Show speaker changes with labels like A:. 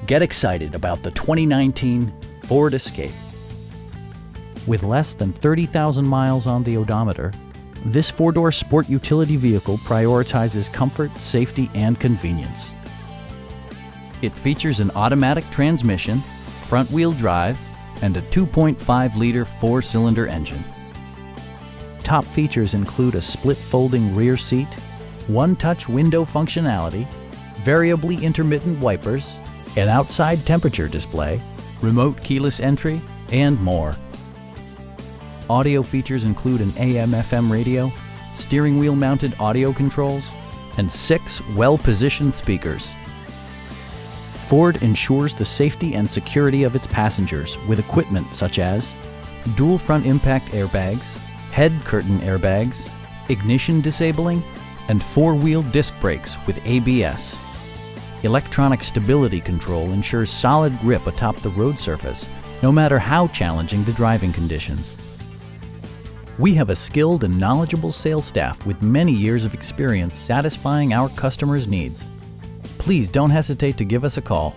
A: Get excited about the 2019 Ford Escape. With less than 30,000 miles on the odometer, this four-door sport utility vehicle prioritizes comfort, safety, and convenience. It features an automatic transmission, front-wheel drive, and a 2.5-liter four-cylinder engine. Top features include a split folding rear seat, one-touch window functionality, variably intermittent wipers, an outside temperature display, remote keyless entry, and more. Audio features include an AM/FM radio, steering wheel mounted audio controls, and 6 well-positioned speakers. Ford ensures the safety and security of its passengers with equipment such as dual front impact airbags, head curtain airbags, ignition disabling, and 4-wheel disc brakes with ABS. Electronic stability control ensures solid grip atop the road surface, no matter how challenging the driving conditions. We have a skilled and knowledgeable sales staff with many years of experience satisfying our customers' needs. Please don't hesitate to give us a call.